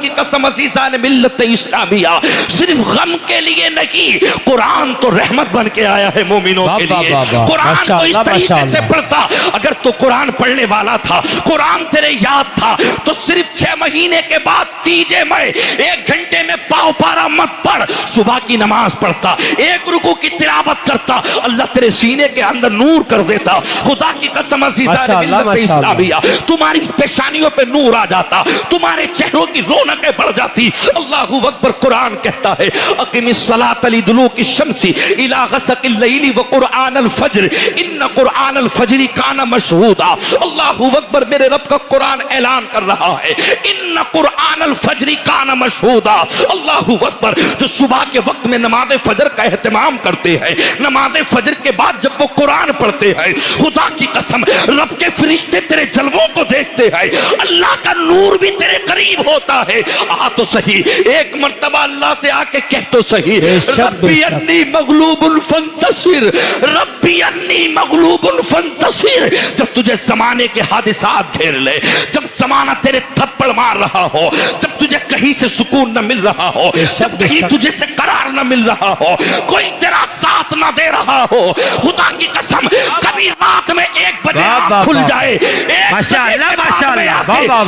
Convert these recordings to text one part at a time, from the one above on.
کی قسم عزیزان ملت اسلامیہ صرف غم کے لیے نہیں، قرآن تو رحمت بن کے آیا ہے مومنوں کے لیے۔ قرآن تو اس طریقے سے پڑھتا، اگر تو قرآن پڑھنے والا تھا، قرآن تیرے یاد تھا، تو صرف 6 مہینے کے بعد تیجے میں 1 گھنٹے میں پاؤ پارا مت پڑھ، صبح کی نماز پڑھتا، 1 رکوع کی تلاوت کرتا، اللہ تیرے سینے کے اندر نور کر دیتا۔ خدا کی قسم عزیزان ملت اسلامیہ، تمہاری پیشانیوں پہ نور آ جاتا، تمہارے چہروں کی رونقیں بڑھ جاتی۔ اللہ اکبر۔ قرآن کہتا ہے اقم الصلاۃ لدلوک الشمس الی غسق اللیل وقرآن الفجر ان قرآن الفجر کان مشہودا۔ اللہ اکبر۔ میرے رب کا قرآن اعلان کر رہا ہے ان قرآن الفجر کان مشہودا۔ اللہ اکبر۔ جو صبح کے وقت میں نماز فجر کا اہتمام کرتے ہیں، نماز فجر کے بعد جب وہ قرآن پڑھتے ہیں، خدا کی قسم رب کے فرشتے تیرے جلووں کو دیکھتے ہیں، اللہ کا نور بھی تیرے قریب ہوتا ہے۔ آ تو صحیح، ایک مرتبہ اللہ سے آ کے کہہ تو صحیح، ربی انی مغلوب فانتصر، ربی انی مغلوب فانتصر۔ جب تجھے زمانے کے حادثات گھیر لے، جب زمانہ تیرے تھپڑ مار رہا ہو، جب تجھے کہیں سے سکون نہ مل رہا ہو، جب کہیں تجھے سے قرار نہ مل رہا ہو، کوئی تیرا ساتھ نہ دے رہا ہو، خدا کی قسم کبھی رات میں 1 بجے آنکھ کھل جائے،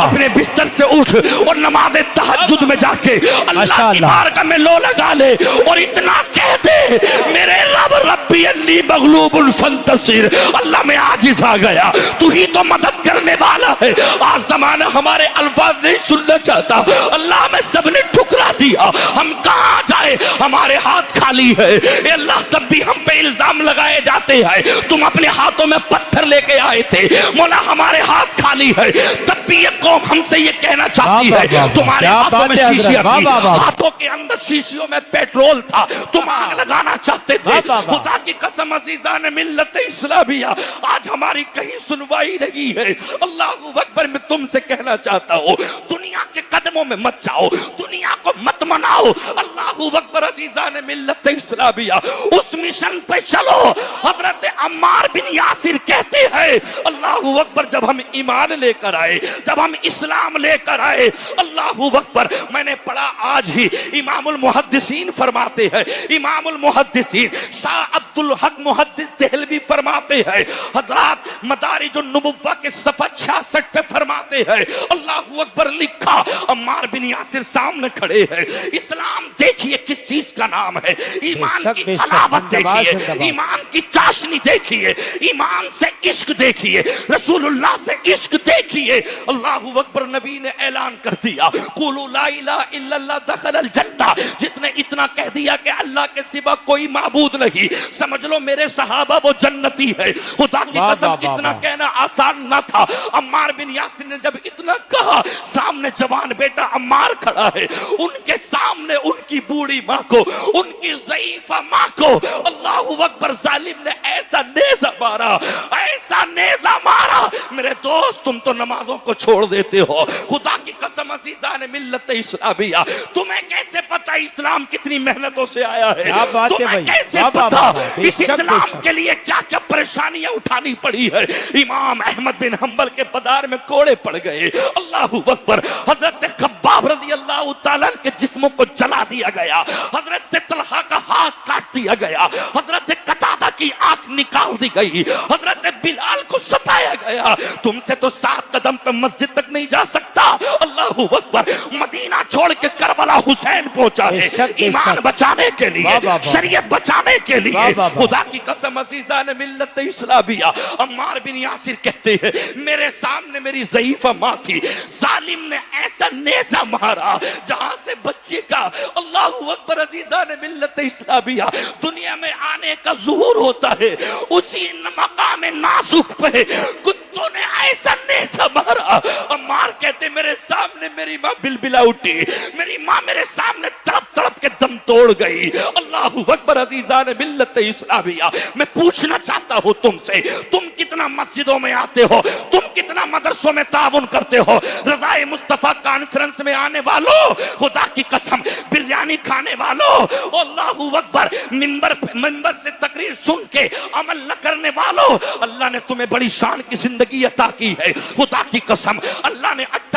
اپنے بستر سے اٹھ اور نماز تہجد میں جا کے اللہ کی بارگاہ میں لو لگا لے اور اتنا کہہ دے میرے رب ربی انی مغلوب فانتصر، اللہ میں عاجز آ گیا، تو ہی تو مدد کرنے والا ہے۔ آج زمانہ ہمارے الفاظ نہیں سننا چاہتا، اللہ میں سب نے ٹھکرا دیا، ہم کہاں جائے، ہمارے ہاتھ خالی ہے۔ اے اللہ تب بھی ہم پہ الزام لگائے جاتے ہیں، تم اپنے ہاتھوں میں پتھر لے کے آئے تھے، مولا ہمارے ہاتھ خالی ہے، تب بھی یہ قوم ہم سے یہ کہنا چاہتی ہے تمہارے ہاتھوں میں شیشیاں تھی، ہاتھوں کے اندر شیشیوں میں پیٹرول تھا، تم آگ لگانا چاہتے تھے۔ خدا کی قسم عزیزان ملت اسلامیہ، آج ہماری کہیں سنوائی نہیں ہے۔ اللہ اکبر۔ میں تم سے کہنا چاہتا ہوں دنیا کے قدموں میں مت جاؤ، دنیا کو مت مناؤ۔ اللہ اکبر عزیزان ملت اسلامیہ، اس مشن پہ چلو۔ حضرت عمار بن یاسر کہتے ہیں اللہ اکبر، جب ہم ایمان لے کر آئے، جب ہم اسلام لے کر آئے، اللہ اکبر، میں نے پڑھا آج ہی امام المحدثین فرماتے ہیں، امام المحدثین شاہ عبد الحق محدث دہلوی فرماتے ہیں، حضرات مدارج النبوہ کے صفحہ 66 پہ فرماتے ہیں، اللہ اکبر، لکھا عمار بن یاسر سامنے کھڑے ہیں، اسلام دیکھیے کس چیز کا نام ہے، ایمان کی حلاوت دیکھیے، ایمان کی چاشنی دیکھیے، ایمان سے عشق دیکھیے، رسول اللہ سے عشق دیکھیے۔ اللہ اکبر۔ نبی نے اعلان کر دیا قولوا لا الہ الا اللہ دخل الجنہ، جس نے اتنا کہہ دیا کہ اللہ کے سوا کوئی معبود نہیں، سمجھ لو میرے صحابہ وہ جنتی ہے۔ خدا کی قسم اتنا کہنا آسان نہ تھا۔ عمار بن یاسر نے جب اتنا کہا، سامنے جوان بیٹا عمار کھڑا ہے، ان کے سامنے ان کی بوڑھی ماں کو، ان کی ضعیفہ ماں کو اللہ اکبر ظالم نے ایسا نیزہ مارا، ایسا نیزہ مارا، میرے دوست تم تو نمازوں کو چھوڑ دیتے ہو۔ خدا کی قسم عزیزان ملت اسلامیہ، تمہیں کیسے پتا اسلام کتنی محنتوں سے آیا ہے، تمہیں کیسے پتا اس اسلام کے لیے کیا کیا پریشانیاں اٹھانی پڑی ہے۔ امام احمد بن حنبل کے بازار میں کوڑے پڑ گئے، اللہ اکبر۔ حضرت خباب رضی اللہ تعالیٰ کے جسموں کو جلا دیا گیا، حضرت طلحہ کا ہاتھ کاٹ دیا گیا، حضرت قتادہ کی آنکھ نکال دی گئی، حضرت بلال کو ستایا گیا۔ تم سے تو 7 قدم پہ مسجد تک نہیں جا سکتا، اللہ اکبر۔ مدینہ چھوڑ کے کربلا حسین پہنچا ہے ایمان بچانے کے لیے، شریعت بچانے کے لیے۔ خدا کی قسم عزیزان ملت اسلامیہ، عمار بن یاسر کہتے ہیں میرے سامنے میری ضعیفہ ماں تھی، ظالم نے ایسا نیزہ مارا جہاں سے بچے کا اللہ اکبر عزیزان ملت اسلامیہ دنیا میں آنے کا ظہور ہوتا ہے، اسی مقام نازک پہ کتوں نے ایسا نیزہ مارا۔ عمار کہتے میرے سامنے میری ماں بلبلا اٹھی، میری ماں میرے سامنے تڑپ تڑپ کے دم توڑ گئی۔ اللہ اکبر عزیزان ملت اسلامیہ، میں پوچھنا چاہتا ہوں تم سے، تم کتنا مسجدوں میں آتے ہو، تم کتنا مدرسوں میں تعاون کرتے ہو، رضائے مصطفیٰ کانفرنس میں آنے والوں، خدا کی قسم بریانی کھانے والوں، اللہ اکبر، منبر سے تقریر سن کے عمل نہ کرنے والوں، اللہ نے تمہیں بڑی شان کی زندگی عطا کی ہے۔ خدا کی قسم اللہ نے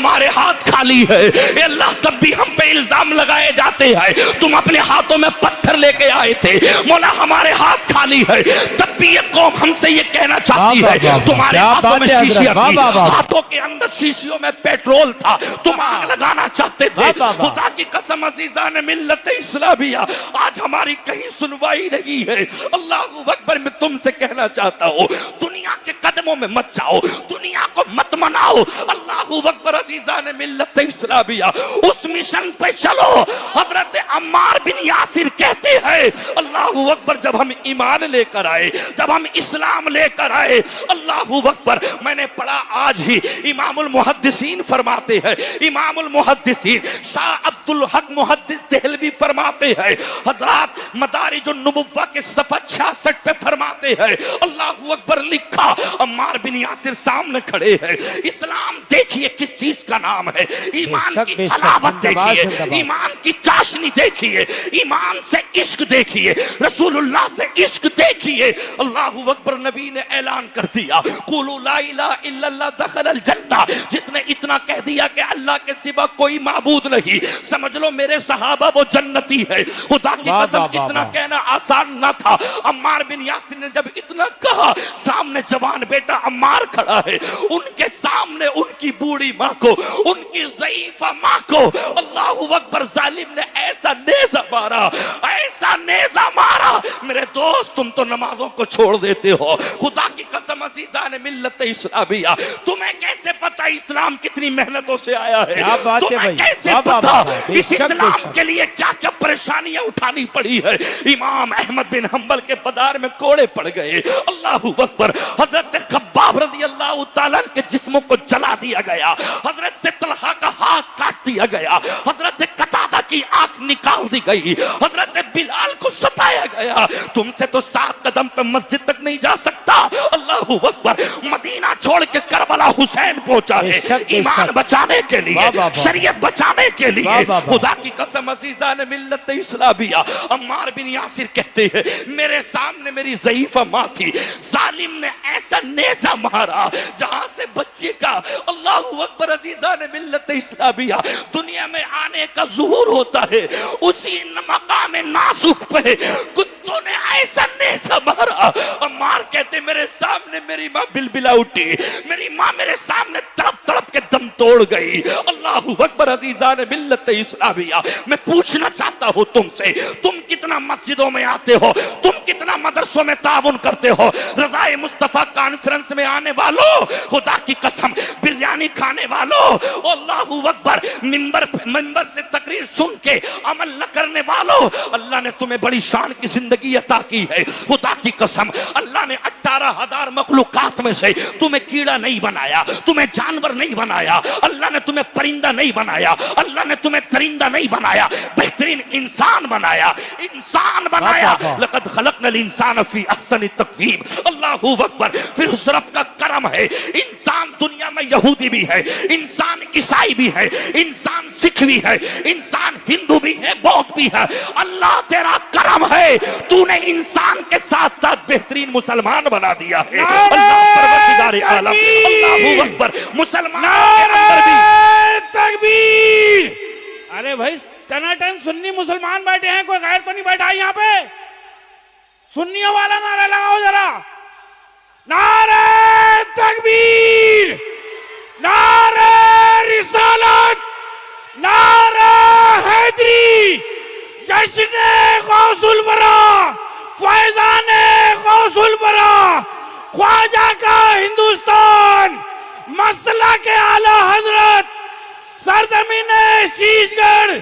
ہمارے ہاتھ خالی ہے. اے اللہ تب بھی ہم پہ الزام لگائے جاتے ہیں تم اپنے ہاتھوں میں پتھر لے کے آئے تھے. مولا ہمارے ہاتھ خالی ہے تب بھی یہ قوم ہم سے یہ کہنا چاہتی ہے تمہارے ہاتھوں میں شیشیاں تھی, ہاتھوں کے اندر شیشیوں میں پیٹرول تھا, تم آگ لگانا چاہتے تھے. خدا کی قسم عزیزان ملت اسلامیہ آج ہماری کہیں سنوائی نہیں ہے. اللہ اکبر. میں تم سے کہنا چاہتا ہوں دنیا کے قدموں میں مت جاؤ, دنیا کو مت مناؤ. اللہ اکبر. عزیزان ملت اسلامیہ اس مشن پہ چلو. حضرت عمار بن یاسر کہتے ہیں اللہ اکبر جب ہم ایمان لے کر آئے, جب ہم اسلام لے کر آئے, اللہ اکبر میں نے پڑھا آج ہی امام المحدثین فرماتے ہیں, امام المحدثین شاہ عبد الحق محدث دہلوی فرماتے ہیں, حضرات مدارج النبوہ کے صفحہ 66 پہ فرماتے ہیں اللہ اکبر لکھا عمار بن یاسر سامنے کھڑے ہیں. اسلام دیکھیے کس چیز کا نام ہے, ایمان کی حلاوت دیکھیے, ایمان کی چاشنی دیکھیے, ایمان سے عشق دیکھیے, رسول اللہ سے عشق دیکھیے. اللہ اکبر. نبی نے اعلان کر دیا قولوا لا الہ الا اللہ دخل الجنہ. جس نے اتنا کہہ دیا کہ اللہ کے سوا کوئی معبود نہیں, سمجھ لو میرے صحابہ وہ جنتی ہے. خدا کی قسم اتنا کہنا آسان نہ تھا. عمار بن یاسر نے جب اتنا کہا, سامنے جوان بیٹا عمار کھڑا ہے, ان کے سامنے ان کی بوڑھی ماں کو, ان کی ضعیفہ ماں کو اللہ اکبر ظالم نے ایسا نیزہ مارا, ایسا نیزہ مارا. میرے دوست تم تو نمازوں کو چھوڑ دیتے ہو. خدا کی قسم عزیزان ملت اسلامیہ تمہیں کیسے پتا اسلام کتنی محنتوں سے آیا ہے, تمہیں کیسے پتا اس اسلام کے لیے کیا کیا پریشانیاں اٹھانی پڑی ہے. امام احمد بن حنبل کے بازار میں کوڑے پڑ گئے. اللہ اکبر. حضرت خباب رضی اللہ تعالیٰ کے جسموں کو جلا دیا گیا, حضرت طلحہ کا ہاتھ کاٹ دیا گیا, حضرت قتادہ کی آنکھ نکال دی گئی, حضرت بلال کو ستایا گیا. تم سے تو 7 قدم پہ مسجد تک نہیں جا سکتا. اللہ اکبر. مدینہ چھوڑ کے کربلا حسین پہنچا ہے ایمان بچانے کے لیے, شریعت بچانے کے لیے. خدا کی قسم عزیزان ملت اسلامیہ عمار بن یاسر کہتے ہیں میرے سامنے میری ضعیفہ ماں تھی, ظالم نے ایسا نیزہ مارا جہاں سے بچے کا اللہ اکبر عزیزان ملت اسلامیہ دنیا میں آنے کا ظہور ہوتا ہے. اسی مقام ناسک پہ کتوں نے ایسا نیزہ مارا. عمار کہتے میرے سامنے میری ماں بلبلا اٹھی, میری ماں میرے سامنے تڑپ تڑپ کے دم توڑ گئی. اللہ اکبر عزیزان ملت اسلامیہ میں پوچھنا چاہتا ہوں تم سے, تم کتنا مسجدوں میں آتے ہو, تم کتنا مدرسوں میں تعاون کرتے ہو, رضائے مصطفیٰ کانفرنس میں آنے والوں, خدا کی قسم بریانی کھانے والوں, اللہ اکبر منبر سے تقریر سن کے عمل نہ کرنے والوں, اللہ نے تمہیں بڑی شان کی زندگی عطا کی ہے. خدا کی قسم اللہ نے 18,000 مخلوقات میں سے تمہیں کیڑا نہیں بنایا, تمہیں جانور نہیں بنایا, اللہ نے تمہیں پرندہ نہیں بنایا, اللہ نے تمہیں درندہ نہیں بنایا, بہترین انسان بنایا, انسان بنایا. لقد خلقنا الانسان فی احسن تقویم. اللہ اکبر. پھر اس رب کا کرم ہے, انسان دنیا میں یہودی بھی ہے, انسان عیسائی بھی ہے, انسان سکھ بھی ہے, انسان ہندو بھی ہے, بودھ بھی ہے. اللہ تیرا کرم ہے, تو نے انسان کے ساتھ ساتھ بہترین مسلمان بنا دیا ہے. اللہ پروردگار عالم. اللہ اکبر. مسلمان کے اندر بھی تکبیر. ارے بھائی ٹائم سنی مسلمان بیٹھے ہیں, کوئی غیر تو نہیں بیٹھا یہاں پہ. سنیوں والا نعرہ لگاؤ ذرا. نعرہ تکبیر, نعرہ رسالت, نعرہ حیدری, جشن غوث الورا, فیضان غوث الورا, خواجہ کا ہندوستان, مسئلہ کے اعلی حضرت, سرزمین شیش گڑھ,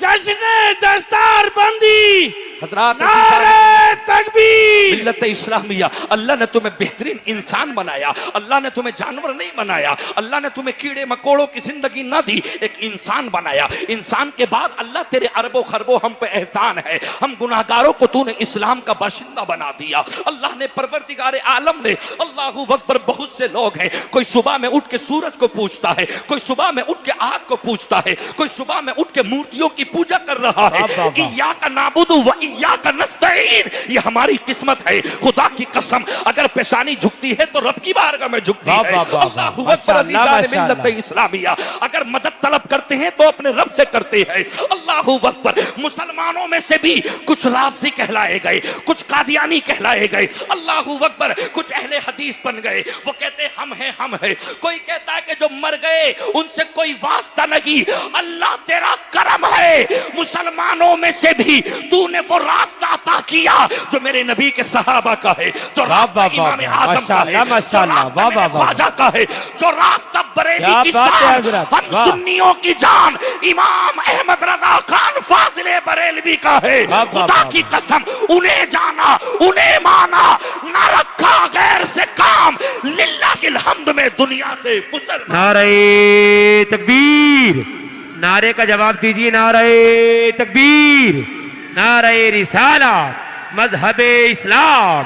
جشن دستار بندی. حضرات نعرہ تکبیر. ملت اسلامیہ اللہ نے تمہیں بہترین انسان بنایا, اللہ نے تمہیں جانور نہیں بنایا, اللہ نے تمہیں کیڑے مکوڑوں کی زندگی نہ دی, ایک انسان بنایا. انسان کے بعد اللہ تیرے اربوں خربوں ہم پہ احسان ہے, ہم گناہگاروں کو تو نے اسلام کا باشندہ بنا دیا. اللہ نے پروردگار عالم نے اللہ اکبر. بہت سے لوگ ہیں, کوئی صبح میں اٹھ کے سورج کو پوجتا ہے, کوئی صبح میں اٹھ کے آگ کو پوجتا ہے, کوئی صبح میں اٹھ کے مورتیوں کی پوجا کر رہا ہے. ایاک نعبد و ایاک نستعین, یہ ہماری قسمت ہے. خدا کی قسم اگر پیشانی جھکتی ہے تو رب کی بارگاہ میں جھکتی ہے. اللہ اکبر عزیزان ملت اسلامیہ. اگر مدد طلب کرتے ہیں تو اپنے رب سے کرتے ہیں. اللہ اکبر. مسلمانوں میں سے بھی کچھ رافضی کہلائے گئے, کچھ قادیانی کہلائے گئے. اللہ اکبر. کچھ اہل حدیث بن گئے, وہ کہتے ہیں ہم ہیں ہم ہیں. کوئی کہتا ہے کہ جو مر گئے ان سے کوئی واسطہ نہیں. اللہ تیرا کرم ہے, مسلمانوں میں سے بھی تو نے وہ راستہ عطا کیا جو میرے نبی کے صحابہ کا ہے, جو راستہ امام اعظم کا ہے, جو راستہ میرے خواجہ کا ہے, جو راستہ بریلی کی شان ہم سنیوں کی جان امام احمد رضا خان فاضل بریلوی کا ہے. خدا کی قسم انہیں جانا, انہیں مانا, نہ رکھا غیر سے کام. للہ الحمد میں دنیا سے مسلمان. نعرہ تکبیر, نعرے کا جواب دیجیے. نعرہ تکبیر, نعرہ رسالت, مذہب اسلام.